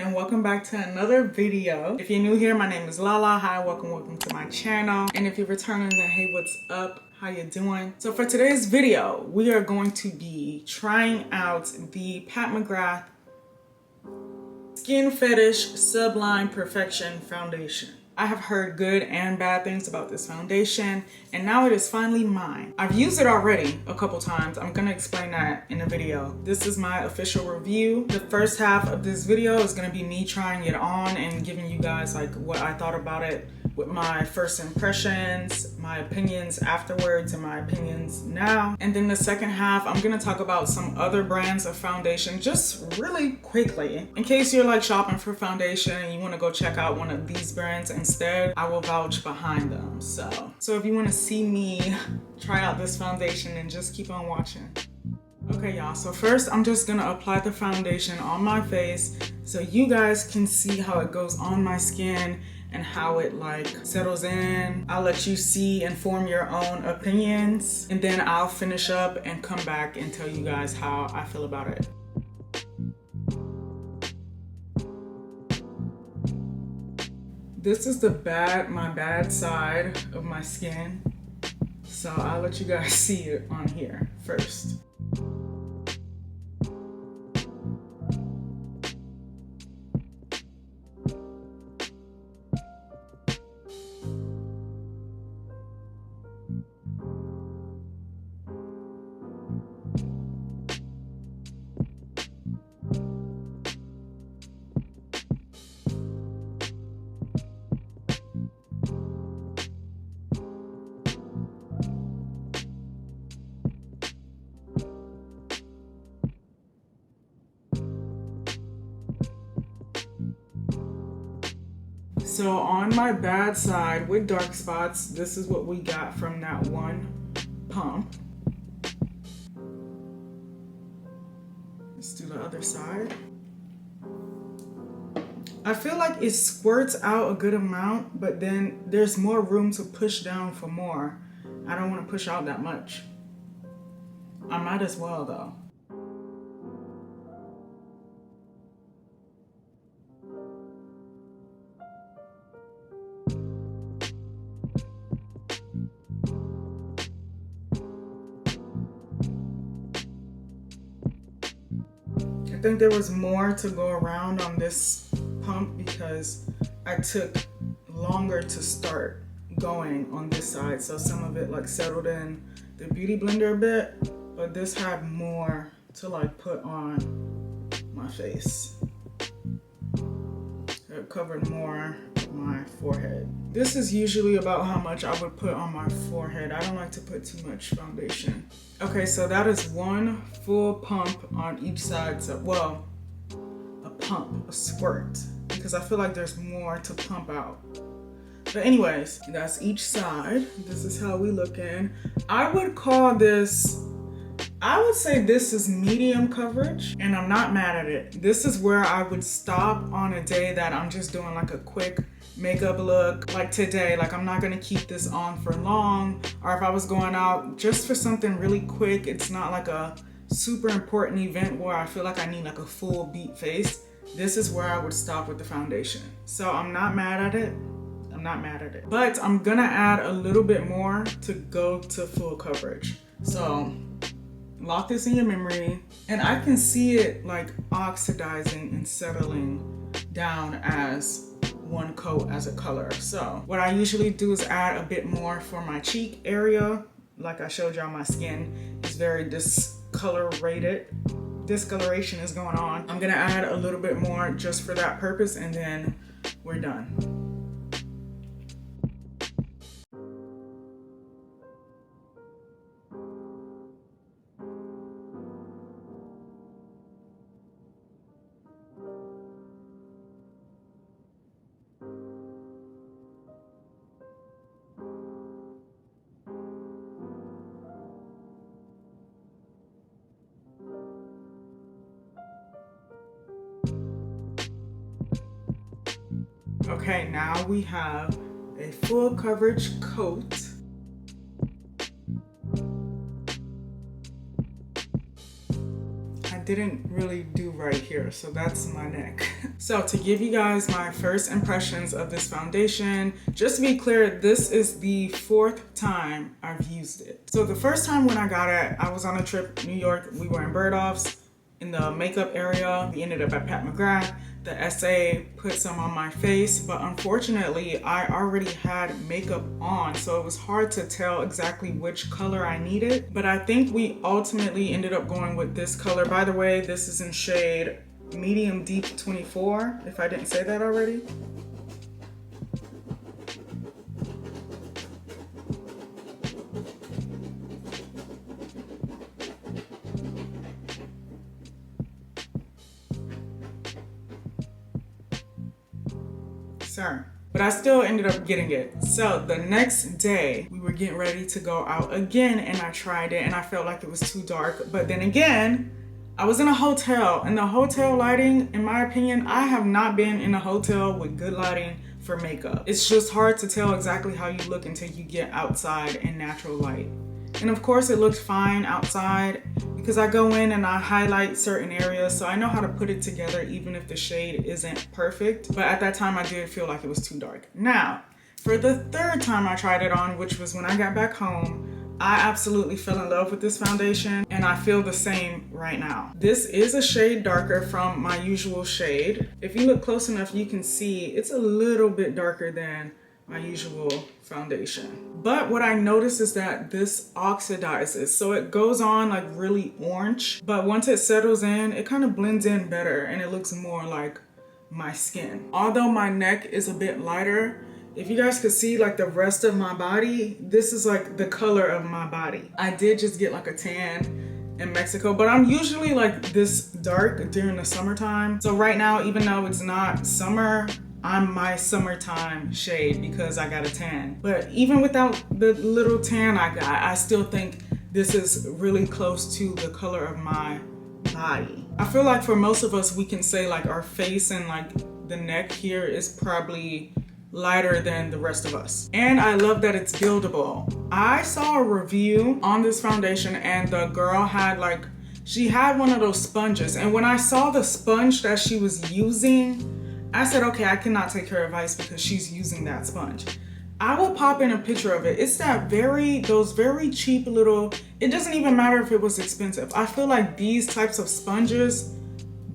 and welcome back to another video. If you're new here, my name is Lala. Hi, welcome to my channel. And if you're returning, then hey, what's up? How you doing? So for today's video, we are going to be trying out the Pat McGrath Skin Fetish Sublime Perfection Foundation. I have heard good and bad things about this foundation, and now it is finally mine. I've used it already a couple times. I'm gonna explain that in a video. This is my official review. The first half of this video is gonna be me trying it on and giving you guys like what I thought about it with my first impressions, my opinions afterwards, and my opinions now. And then the second half, I'm gonna talk about some other brands of foundation just really quickly. In case you're like shopping for foundation and you wanna go check out one of these brands instead, I will vouch behind them. So if you wanna see me try out this foundation, then just keep on watching. Okay y'all, so first I'm just gonna apply the foundation on my face so you guys can see how it goes on my skin and how it like settles in. I'll let you see and form your own opinions, and then I'll finish up and come back and tell you guys how I feel about it. This is my bad side of my skin, so I'll let you guys see it on here first. So on my bad side with dark spots, this is what we got from that one pump. Let's do the other side. I feel like it squirts out a good amount, but then there's more room to push down for more. I don't want to push out that much. I might as well though. I think there was more to go around on this pump because I took longer to start going on this side. So some of it like settled in the beauty blender a bit, but this had more to like put on my face. It covered more of my forehead. This is usually about how much I would put on my forehead. I don't like to put too much foundation. Okay, so that is one full pump on each side. So, well, a squirt, because I feel like there's more to pump out. But anyways, that's each side. This is how we looking. I would say this is medium coverage, and I'm not mad at it. This is where I would stop on a day that I'm just doing like a quick makeup look. Like today, like I'm not gonna keep this on for long, or if I was going out just for something really quick, it's not like a super important event where I feel like I need like a full beat face. This is where I would stop with the foundation. So I'm not mad at it. But I'm gonna add a little bit more to go to full coverage. So lock this in your memory, and I can see it like oxidizing and settling down as one coat as a color. So what I usually do is add a bit more for my cheek area. Like I showed y'all, my skin is very discolorated. Discoloration is going on. I'm gonna add a little bit more just for that purpose, and then we're done. Okay, now we have a full coverage coat. I didn't really do right here, so that's my neck. So to give you guys my first impressions of this foundation, just to be clear, this is the 4th time I've used it. So the first time when I got it, I was on a trip in New York. We were in Bergdorf's in the makeup area. We ended up at Pat McGrath. The SA put some on my face, but unfortunately I already had makeup on, so it was hard to tell exactly which color I needed. But I think we ultimately ended up going with this color. By the way, this is in shade Medium Deep 24, if I didn't say that already. But I still ended up getting it. So the next day we were getting ready to go out again, and I tried it and I felt like it was too dark. But then again, I was in a hotel, and the hotel lighting, in my opinion, I have not been in a hotel with good lighting for makeup. It's just hard to tell exactly how you look until you get outside in natural light. And of course it looked fine outside because I go in and I highlight certain areas, so I know how to put it together even if the shade isn't perfect. But at that time I did feel like it was too dark. Now, for the 3rd time I tried it on, which was when I got back home, I absolutely fell in love with this foundation, and I feel the same right now. This is a shade darker from my usual shade. If you look close enough, you can see it's a little bit darker than my usual foundation. But what I noticed is that this oxidizes, so it goes on like really orange, but once it settles in, it kind of blends in better and it looks more like my skin. Although my neck is a bit lighter, if you guys could see like the rest of my body, this is like the color of my body. I did just get like a tan in Mexico, but I'm usually like this dark during the summertime. So right now, even though it's not summer, I'm my summertime shade because I got a tan. But even without the little tan I got, I still think this is really close to the color of my body. I feel like for most of us, we can say like our face and like the neck here is probably lighter than the rest of us. And I love that it's buildable. I saw a review on this foundation and the girl had like, she had one of those sponges. And when I saw the sponge that she was using, I said, okay, I cannot take her advice because she's using that sponge. I will pop in a picture of it. It's those very cheap little, it doesn't even matter if it was expensive. I feel like these types of sponges,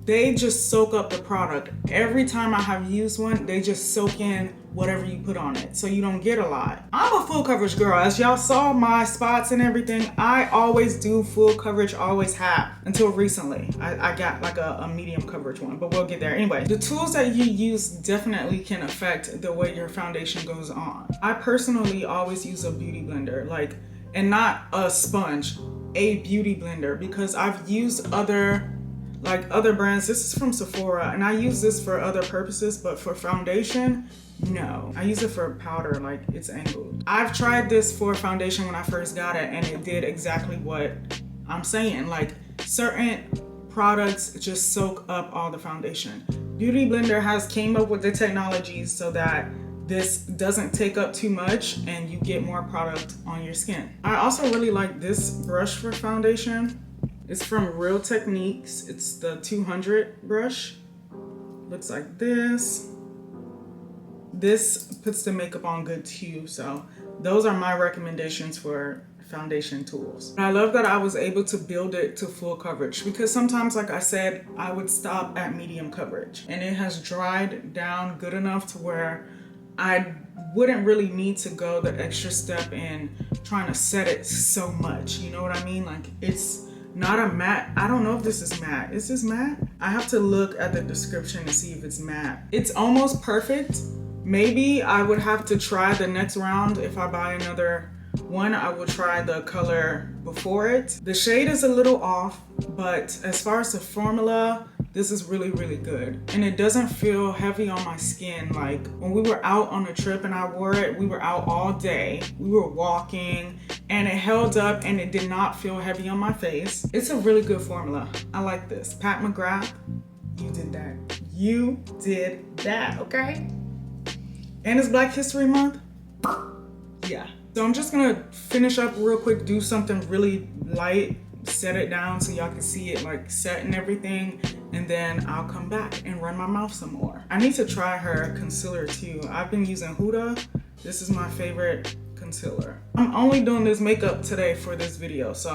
they just soak up the product. Every time I have used one, they just soak in whatever you put on it, so you don't get a lot. I'm a full coverage girl. As y'all saw my spots and everything, I always do full coverage, always have, until recently. I got like a medium coverage one, but we'll get there. Anyway, the tools that you use definitely can affect the way your foundation goes on. I personally always use a beauty blender, and not a sponge, a beauty blender, because I've used other brands. This is from Sephora, and I use this for other purposes, but for foundation, no. I use it for powder, like it's angled. I've tried this for foundation when I first got it, and it did exactly what I'm saying. Like, certain products just soak up all the foundation. Beauty Blender came up with the technology so that this doesn't take up too much and you get more product on your skin. I also really like this brush for foundation. It's from Real Techniques. It's the 200 brush. Looks like this. This puts the makeup on good too. So those are my recommendations for foundation tools. I love that I was able to build it to full coverage, because sometimes, like I said, I would stop at medium coverage, and it has dried down good enough to where I wouldn't really need to go the extra step in trying to set it so much. You know what I mean? Like, it's not a matte. I don't know if this is matte. Is this matte? I have to look at the description to see if it's matte. It's almost perfect. Maybe I would have to try the next round. If I buy another one, I will try the color before it. The shade is a little off, but as far as the formula, this is really, really good. And it doesn't feel heavy on my skin. Like, when we were out on a trip and I wore it, we were out all day. We were walking and it held up and it did not feel heavy on my face. It's a really good formula. I like this. Pat McGrath, you did that. You did that, okay? And it's Black History Month. Yeah. So I'm just gonna finish up real quick, do something really light set it down so y'all can see it like set and everything, and then I'll come back and run my mouth some more. I need to try her concealer too. I've been using Huda. This is my favorite concealer. I'm only doing this makeup today for this video, so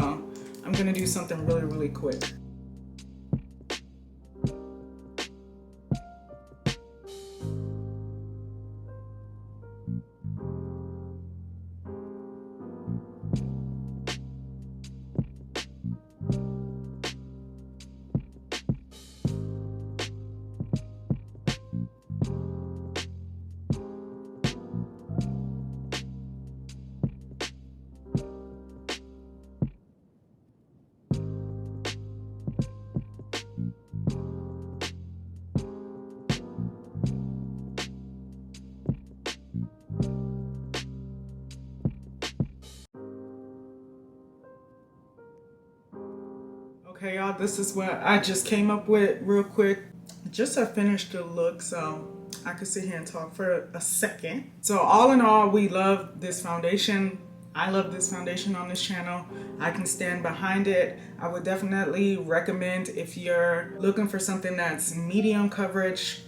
I'm gonna do something really quick. Okay, y'all, this is what I just came up with real quick. Just to finish the look, so I could sit here and talk for a second. So all in all, we love this foundation. I love this foundation on this channel. I can stand behind it. I would definitely recommend if you're looking for something that's medium coverage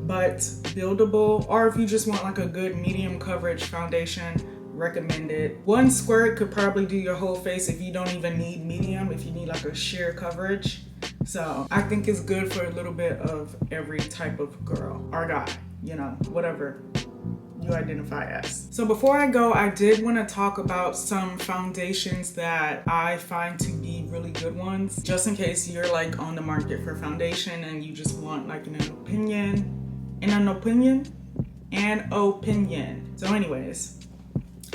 but buildable, or if you just want like a good medium coverage foundation, recommend it. One squirt could probably do your whole face if you don't even need medium, if you need like a sheer coverage. So I think it's good for a little bit of every type of girl or guy, you know, whatever you identify as. So before I go, I did want to talk about some foundations that I find to be really good ones, just in case you're like on the market for foundation and you just want like an opinion. So anyways,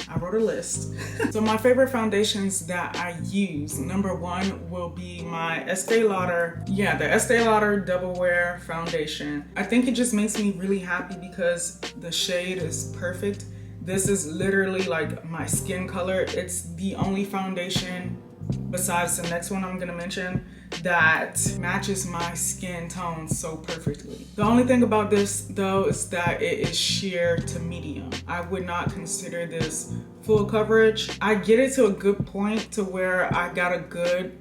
I wrote a list. So my favorite foundations that I use, number one will be my Estee Lauder. Yeah, the Estee Lauder Double Wear foundation. I think it just makes me really happy because the shade is perfect. This is literally like my skin color. It's the only foundation besides the next one I'm gonna mention that matches my skin tone so perfectly. The only thing about this though is that it is sheer to medium. I would not consider this full coverage. I get it to a good point to where I got a good,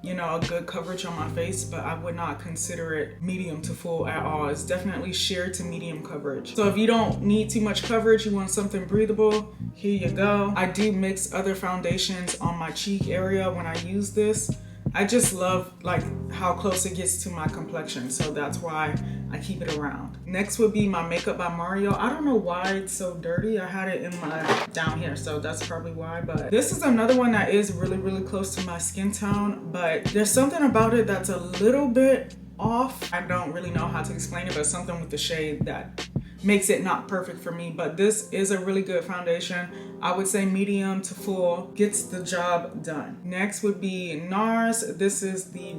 you know, a good coverage on my face, but I would not consider it medium to full at all. It's definitely sheer to medium coverage. So if you don't need too much coverage, you want something breathable, here you go. I do mix other foundations on my cheek area when I use this. I just love like how close it gets to my complexion, so that's why I keep it around. Next would be my Makeup by Mario. I don't know why it's so dirty. I had it in my down here, so that's probably why, but this is another one that is really close to my skin tone, but there's something about it that's a little bit off. I don't really know how to explain it, but something with the shade that makes it not perfect for me. But this is a really good foundation. I would say medium to full gets the job done. Next would be NARS. This is the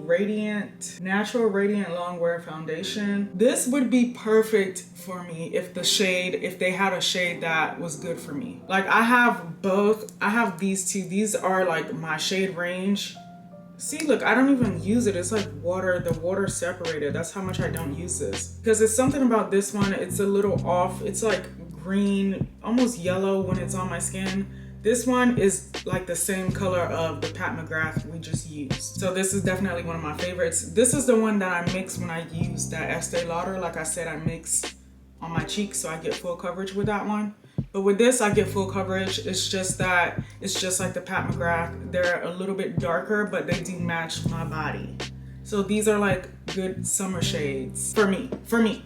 Natural Radiant Longwear Foundation. This would be perfect for me if they had a shade that was good for me. Like I have both. I have these two. These are like my shade range. See, look, I don't even use it. It's like water, the water separated. That's how much I don't use this. Because it's something about this one, it's a little off. It's like green, almost yellow when it's on my skin. This one is like the same color of the Pat McGrath we just used. So this is definitely one of my favorites. This is the one that I mix when I use that Estee Lauder. Like I said, I mix on my cheeks so I get full coverage with that one. But with this, I get full coverage. It's just that, it's just like the Pat McGrath. They're a little bit darker, but they do match my body. So these are like good summer shades for me.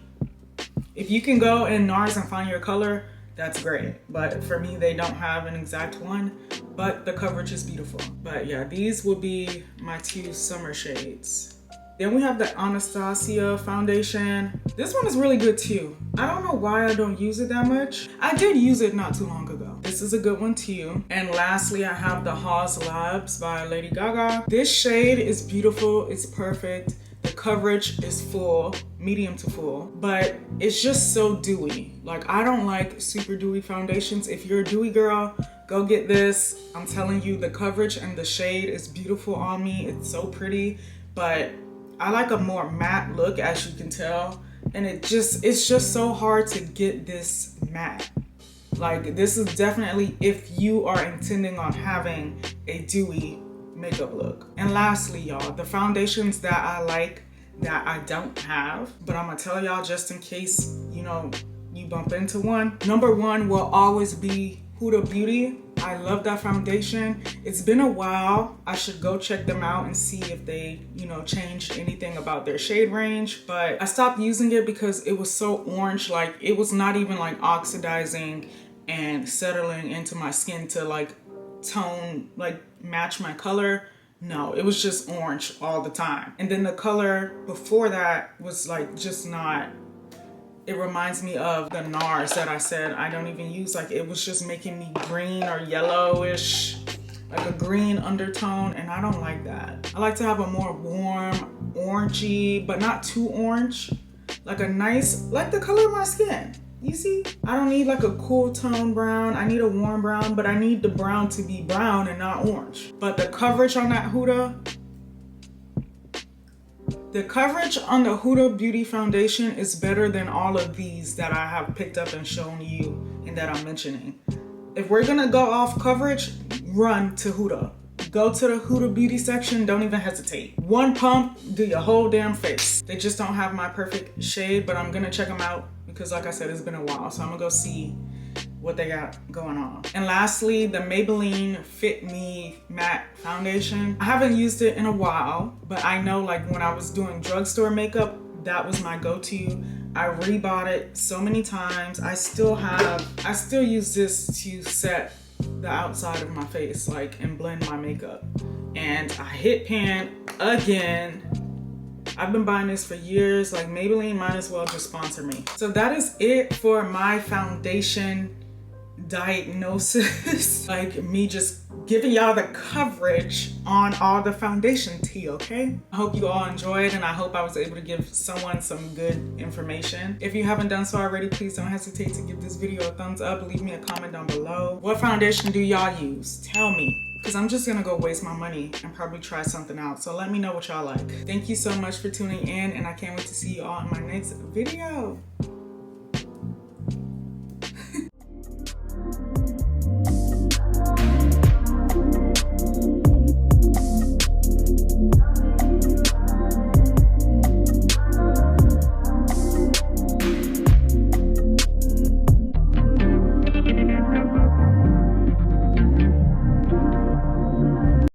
If you can go in NARS and find your color, that's great. But for me, they don't have an exact one, but the coverage is beautiful. But yeah, these will be my two summer shades. Then we have the Anastasia foundation. This one is really good too. I don't know why I don't use it that much. I did use it not too long ago. This is a good one too. And lastly, I have the Haus Labs by Lady Gaga. This shade is beautiful, it's perfect. The coverage is full, medium to full, but it's just so dewy. Like I don't like super dewy foundations. If you're a dewy girl, go get this. I'm telling you, the coverage and the shade is beautiful on me. It's so pretty, but I like a more matte look, as you can tell. And it's just so hard to get this matte. Like this is definitely if you are intending on having a dewy makeup look. And lastly, y'all, the foundations that I like that I don't have, but I'm gonna tell y'all just in case, you know, you bump into one. Number one will always be Huda Beauty. I love that foundation. It's been a while. I should go check them out and see if they, you know, changed anything about their shade range. But I stopped using it because it was so orange. Like, it was not even like oxidizing and settling into my skin to like tone, like match my color. No, it was just orange all the time. And then the color before that was like just not, it reminds me of the NARS that I said I don't even use. Like, it was just making me green or yellowish, like a green undertone, and I don't like that. I like to have a more warm, orangey, but not too orange. Like a nice, like the color of my skin. You see? I don't need like a cool tone brown. I need a warm brown, but I need the brown to be brown and not orange. But the coverage on that Huda, the coverage on the Huda Beauty foundation is better than all of these that I have picked up and shown you and that I'm mentioning. If we're gonna go off coverage, run to Huda. Go to the Huda Beauty section, don't even hesitate. One pump, do your whole damn face. They just don't have my perfect shade, but I'm gonna check them out because like I said, it's been a while. So I'm gonna go see what they got going on. And lastly, the Maybelline Fit Me Matte Foundation. I haven't used it in a while, but I know like when I was doing drugstore makeup, that was my go-to. I rebought it so many times. I still use this to set the outside of my face, like, and blend my makeup. And I hit pan again. I've been buying this for years. Like, Maybelline might as well just sponsor me. So that is it for my foundation diagnosis. Like, me just giving y'all the coverage on all the foundation tea, okay? I hope you all enjoyed, and I hope I was able to give someone some good information. If you haven't done so already, please don't hesitate to give this video a thumbs up. Leave me a comment down below. What foundation do y'all use? Tell me, because I'm just gonna go waste my money and probably try something out. So let me know what y'all like. Thank you so much for tuning in, and I can't wait to see you all in my next video.